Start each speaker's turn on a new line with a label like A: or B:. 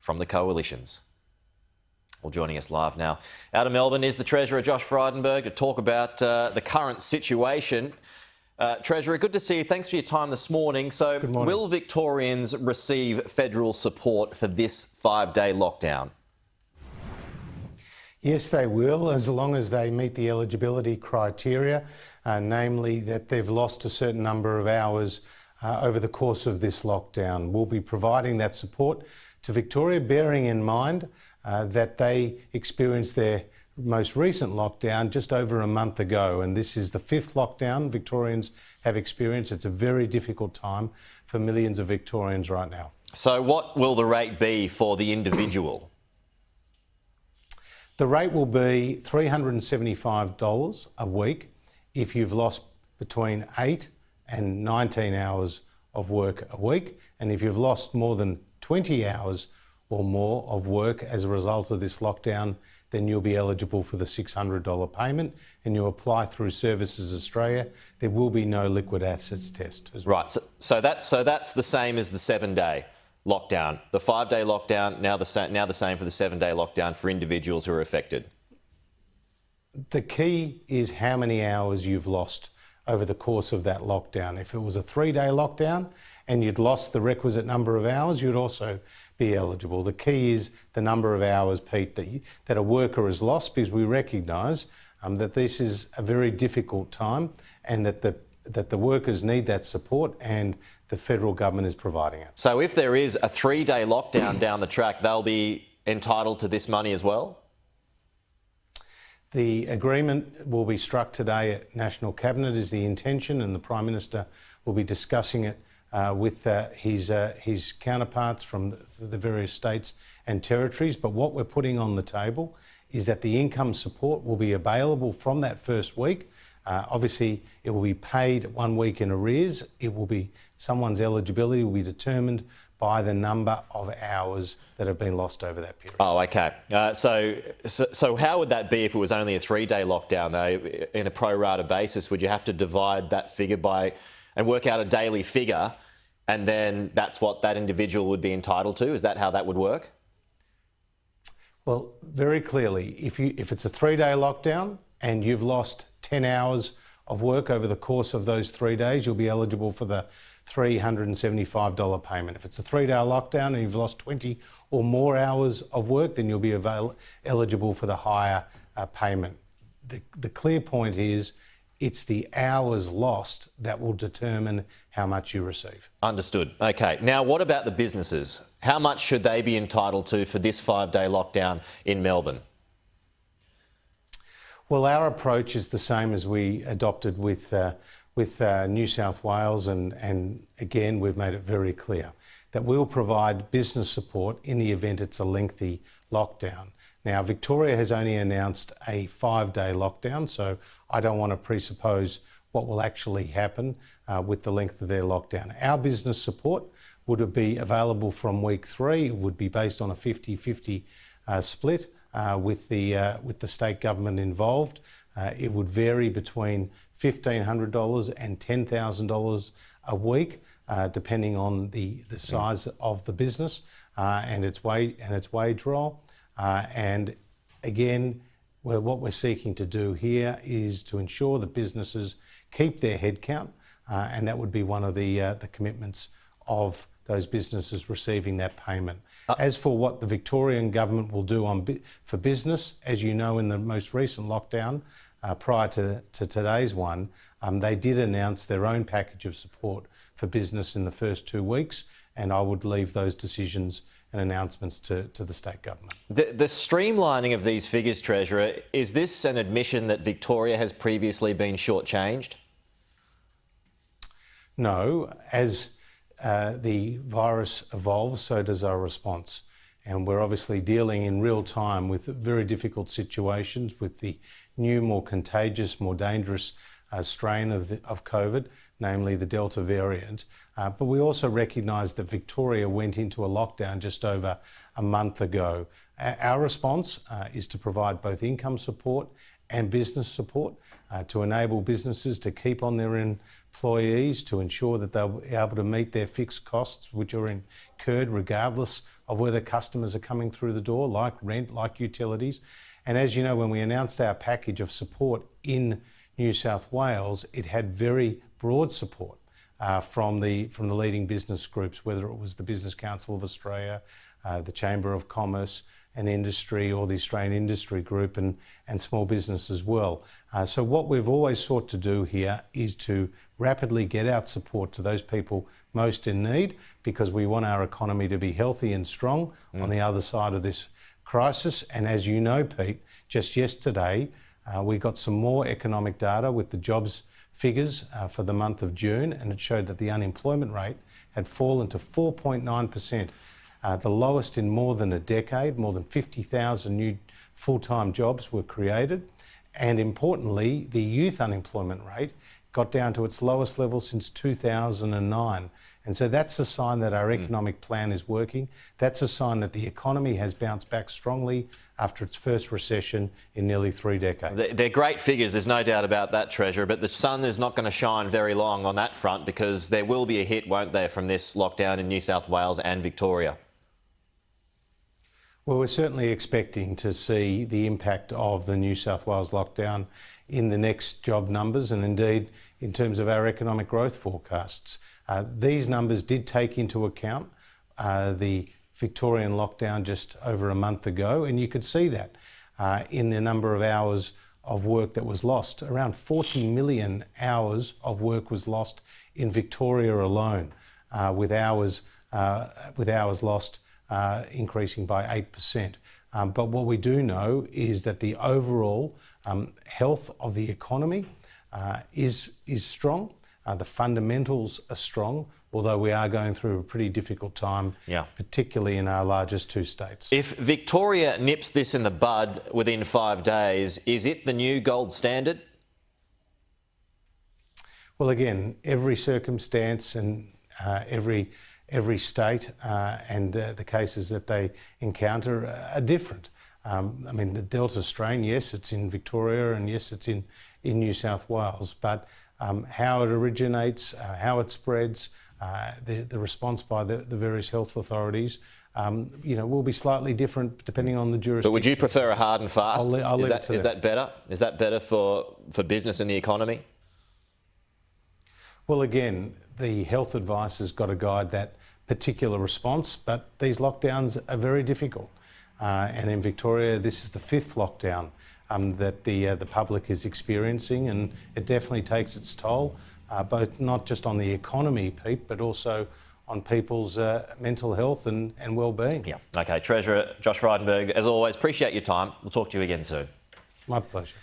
A: from the coalitions. Well, joining us live now out of Melbourne is the Treasurer, Josh Frydenberg, to talk about the current situation. Treasurer, good to see you. Thanks for your time this morning. So, will Victorians receive federal support for this 5-day lockdown?
B: Yes, they will, as long as they meet the eligibility criteria, namely that they've lost a certain number of hours over the course of this lockdown. We'll be providing that support to Victoria, bearing in mind that they experienced their most recent lockdown just over a month ago, and this is the 5th lockdown Victorians have experienced. It's a very difficult time for millions of Victorians right now.
A: So what will the rate be for the individual?
B: The rate will be $375 a week if you've lost between 8 and 19 hours of work a week, and if you've lost more than 20 hours or more of work as a result of this lockdown, then you'll be eligible for the $600 payment, and you apply through Services Australia. There will be no liquid assets test as well.
A: Right, so that's the same as the 7-day lockdown. The 5-day lockdown, now the same for the 7-day lockdown for individuals who are affected.
B: The key is how many hours you've lost over the course of that lockdown. If it was a 3-day lockdown and you'd lost the requisite number of hours, you'd also be eligible. The key is the number of hours, Pete, that a worker has lost, because we recognise that this is a very difficult time and that the workers need that support, and the federal government is providing it.
A: So if there is a 3-day lockdown down the track, they'll be entitled to this money as well?
B: The agreement will be struck today at National Cabinet is the intention, and the Prime Minister will be discussing it with his counterparts from the various states and territories. But what we're putting on the table is that the income support will be available from that first week. Obviously, it will be paid 1 week in arrears. It will be someone's eligibility will be determined by the number of hours that have been lost over that period.
A: Oh, okay. So how would that be if it was only a 3-day lockdown, though? In a pro rata basis, would you have to divide that figure by and work out a daily figure, and then that's what that individual would be entitled to? Is that how that would work?
B: Well, very clearly, if it's a 3-day lockdown and you've lost 10 hours of work over the course of those 3 days, you'll be eligible for the $375 payment. If it's a 3-day lockdown and you've lost 20 or more hours of work, then you'll be eligible for the higher payment. The clear point is it's the hours lost that will determine how much you receive.
A: Understood. Okay. Now, what about the businesses? How much should they be entitled to for this 5-day lockdown in Melbourne?
B: Well, our approach is the same as we adopted with New South Wales, and again, we've made it very clear that we'll provide business support in the event it's a lengthy lockdown. Now, Victoria has only announced a 5-day lockdown, so I don't want to presuppose what will actually happen with the length of their lockdown. Our business support would be available from week 3. It would be based on a 50-50 split with the state government involved. It would vary between $1,500 and $10,000 a week, depending on the size of the business and its wage roll. And again, what we're seeking to do here is to ensure that businesses keep their headcount, and that would be one of the commitments of those businesses receiving that payment. As for what the Victorian government will do for business, as you know, in the most recent lockdown, prior to today's one, they did announce their own package of support for business in the first 2 weeks, and I would leave those decisions and announcements to the state government.
A: The streamlining of these figures, Treasurer, is this an admission that Victoria has previously been shortchanged?
B: No. As the virus evolves, so does our response. And we're obviously dealing in real time with very difficult situations with the new, more contagious, more dangerous strain of COVID, namely the Delta variant. But we also recognise that Victoria went into a lockdown just over a month ago. Our response is to provide both income support and business support to enable businesses to keep on their employees, to ensure that they'll be able to meet their fixed costs, which are incurred regardless of whether customers are coming through the door, like rent, like utilities. And as you know, when we announced our package of support in New South Wales, it had very broad support from the leading business groups, whether it was the Business Council of Australia, the Chamber of Commerce and Industry, or the Australian Industry Group, and small business as well. So what we've always sought to do here is to rapidly get out support to those people most in need, because we want our economy to be healthy and strong on the other side of this crisis. And as you know, Pete, just yesterday we got some more economic data with the jobs figures for the month of June, and it showed that the unemployment rate had fallen to 4.9%, the lowest in more than a decade. More than 50,000 new full-time jobs were created, and importantly, the youth unemployment rate got down to its lowest level since 2009. And so that's a sign that our economic plan is working. That's a sign that the economy has bounced back strongly after its first recession in nearly 3 decades.
A: They're great figures, there's no doubt about that, Treasurer, but the sun is not going to shine very long on that front, because there will be a hit, won't there, from this lockdown in New South Wales and Victoria?
B: Well, we're certainly expecting to see the impact of the New South Wales lockdown in the next job numbers, and indeed in terms of our economic growth forecasts. These numbers did take into account the Victorian lockdown just over a month ago, and you could see that in the number of hours of work that was lost. Around 40 million hours of work was lost in Victoria alone, with hours lost increasing by 8%. But what we do know is that the overall health of the economy is strong. The fundamentals are strong, although we are going through a pretty difficult time, particularly in our largest 2 states.
A: If Victoria nips this in the bud within 5 days, is it the new gold standard?
B: Well, again, every circumstance and every state and the cases that they encounter are different. I mean, the Delta strain, yes, it's in Victoria, and yes, it's in New South Wales, but how it originates, how it spreads, the response by the various health authorities, will be slightly different depending on the jurisdiction.
A: But would you prefer a hard and fast?
B: Is
A: that better? Is that better for business and the economy?
B: Well, again, the health advice has got to guide that particular response, but these lockdowns are very difficult. And in Victoria, this is the 5th lockdown that the public is experiencing, and it definitely takes its toll, both not just on the economy, Pete, but also on people's mental health and well-being.
A: Yeah. Okay, Treasurer Josh Frydenberg, as always, appreciate your time. We'll talk to you again soon.
B: My pleasure.